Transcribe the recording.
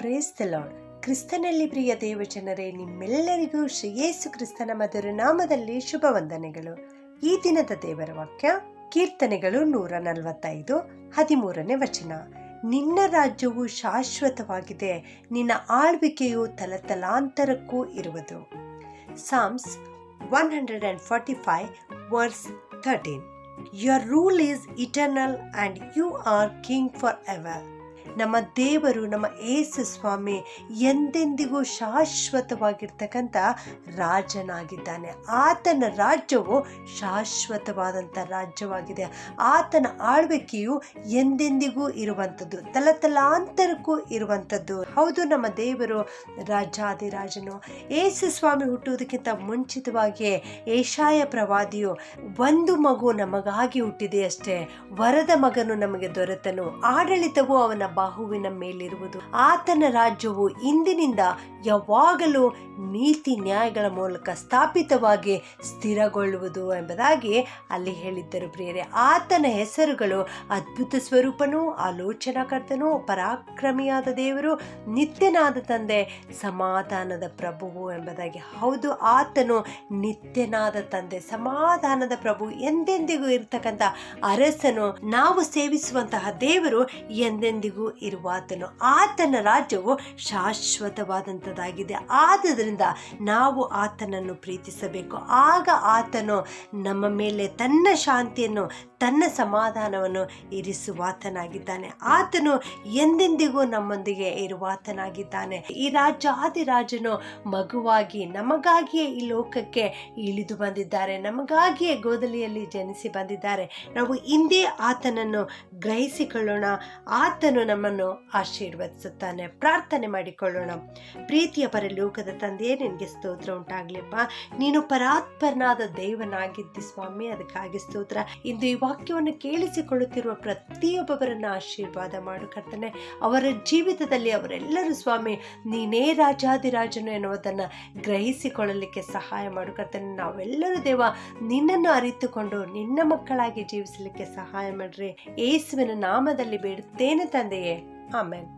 Praise the lord. ಕ್ರಿಸ್ತನಲ್ಲಿ ಪ್ರಿಯ ದೇವಜನರೇ, ನಿಮ್ಮೆಲ್ಲರಿಗೂ ಶ್ರೀ ಯೇಸು ಕ್ರಿಸ್ತನ ಮಧುರ ನಾಮದಲ್ಲಿ ಶುಭ ವಂದನೆಗಳು. ಈ ದಿನದ ದೇವರ ವಾಕ್ಯ ಕೀರ್ತನೆಗಳು 145, 13ನೇ ವಚನ. ನಿನ್ನ ರಾಜ್ಯವು ಶಾಶ್ವತವಾಗಿದೆ, ನಿನ್ನ ಆಳ್ವಿಕೆಯು ತಲತಲಾಂತರಕ್ಕೂ ಇರುವುದು. Psalms 145 verse 13. Your rule is eternal and you are king forever. ನಮ್ಮ ದೇವರು, ನಮ್ಮ ಯೇಸು ಸ್ವಾಮಿ ಎಂದೆಂದಿಗೂ ಶಾಶ್ವತವಾಗಿರ್ತಕ್ಕಂಥ ರಾಜನಾಗಿದ್ದಾನೆ. ಆತನ ರಾಜ್ಯವು ಶಾಶ್ವತವಾದಂಥ ರಾಜ್ಯವಾಗಿದೆ. ಆತನ ಆಳ್ವಿಕೆಯು ಎಂದೆಂದಿಗೂ ಇರುವಂಥದ್ದು, ತಲತಲಾಂತರಕ್ಕೂ ಇರುವಂಥದ್ದು. ಹೌದು, ನಮ್ಮ ದೇವರು ರಾಜಾದಿರಾಜನು. ಯೇಸು ಸ್ವಾಮಿ ಹುಟ್ಟುವುದಕ್ಕಿಂತ ಮುಂಚಿತವಾಗಿಯೇ ಯೆಶಾಯ ಪ್ರವಾದಿಯು, ಒಂದು ಮಗು ನಮಗಾಗಿ ಹುಟ್ಟಿದೆ ಅಷ್ಟೇ, ವರದ ಮಗನು ನಮಗೆ ದೊರೆತನು, ಆಡಳಿತವು ಅವನ ಬಾಹುವಿನ ಮೇಲಿರುವುದು, ಆತನ ರಾಜ್ಯವು ಇಂದಿನಿಂದ ಯಾವಾಗಲೂ ನೀತಿ ನ್ಯಾಯಗಳ ಮೂಲಕ ಸ್ಥಾಪಿತವಾಗಿ ಸ್ಥಿರಗೊಳ್ಳುವುದು ಎಂಬುದಾಗಿ ಅಲ್ಲಿ ಹೇಳಿದ್ದರು. ಪ್ರಿಯರೇ, ಆತನ ಹೆಸರುಗಳು ಅದ್ಭುತ ಸ್ವರೂಪನು, ಆಲೋಚನಾಕರ್ತನು, ಪರಾಕ್ರಮಿಯಾದ ದೇವರು, ನಿತ್ಯನಾದ ತಂದೆ, ಸಮಾಧಾನದ ಪ್ರಭುವು ಎಂಬುದಾಗಿ. ಹೌದು, ಆತನು ನಿತ್ಯನಾದ ತಂದೆ, ಸಮಾಧಾನದ ಪ್ರಭು, ಎಂದೆಂದಿಗೂ ಇರ್ತಕ್ಕಂಥ ಅರಸನು, ನಾವು ಸೇವಿಸುವಂತಹ ದೇವರು ಎಂದೆಂದಿಗೂ ಇರುವಾತನು. ಆತನ ರಾಜ್ಯವು ಶಾಶ್ವತವಾದಂಥದ್ದಾಗಿದೆ. ಆದುದರಿಂದ ನಾವು ಆತನನ್ನು ಪ್ರೀತಿಸಬೇಕು. ಆಗ ಆತನು ನಮ್ಮ ಮೇಲೆ ತನ್ನ ಶಾಂತಿಯನ್ನು, ತನ್ನ ಸಮಾಧಾನವನ್ನು ಇರಿಸುವಾತನಾಗಿದ್ದಾನೆ. ಆತನು ಎಂದೆಂದಿಗೂ ನಮ್ಮೊಂದಿಗೆ ಇರುವಾತನಾಗಿದ್ದಾನೆ. ಈ ರಾಜಾದಿರಾಜನು ಮಗುವಾಗಿ ನಮಗಾಗಿಯೇ ಈ ಲೋಕಕ್ಕೆ ಇಳಿದು ಬಂದಿದ್ದಾರೆ, ನಮಗಾಗಿಯೇ ಗೋದಲಿಯಲ್ಲಿ ಜನಿಸಿ ಬಂದಿದ್ದಾರೆ. ನಾವು ಇಂದೇ ಆತನನ್ನು ಗ್ರಹಿಸಿಕೊಳ್ಳೋಣ. ಆತನು ನಮ್ಮನ್ನು ಆಶೀರ್ವದಿಸುತ್ತಾನೆ. ಪ್ರಾರ್ಥನೆ ಮಾಡಿಕೊಳ್ಳೋಣ. ಪ್ರೀತಿಯ ಪರಲೋಕದ ತಂದೆಯೇ, ನಿನಗೆ ಸ್ತೋತ್ರ ಉಂಟಾಗ್ಲಿಪ್ಪ. ನೀನು ಪರಾತ್ಪರನಾದ ದೇವನಾಗಿದ್ದಿ ಸ್ವಾಮಿ, ಅದಕ್ಕಾಗಿ ಸ್ತೋತ್ರ. ಇಂದು ಈ ವಾಕ್ಯವನ್ನು ಕೇಳಿಸಿಕೊಳ್ಳುತ್ತಿರುವ ಪ್ರತಿಯೊಬ್ಬರನ್ನು ಆಶೀರ್ವಾದ ಮಾಡು ಕರ್ತನೆ. ಅವರ ಜೀವಿತದಲ್ಲಿ ಅವರೆಲ್ಲರೂ ಸ್ವಾಮಿ ನೀನೇ ರಾಜಾದಿರಾಜನು ಎನ್ನುವುದನ್ನು ಗ್ರಹಿಸಿಕೊಳ್ಳಲಿಕ್ಕೆ ಸಹಾಯ ಮಾಡು ಕರ್ತನೆ. ನಾವೆಲ್ಲರೂ ದೇವ ನಿನ್ನನ್ನು ಅರಿತುಕೊಂಡು ನಿನ್ನ ಮಕ್ಕಳಾಗಿ ಜೀವಿಸಲಿಕ್ಕೆ ಸಹಾಯ ಮಾಡ್ರಿ. ಯೇಸುವಿನ ನಾಮದಲ್ಲಿ ಬೇಡುತ್ತೇನೆ ತಂದೆಯೇ, ಆಮೆನ್.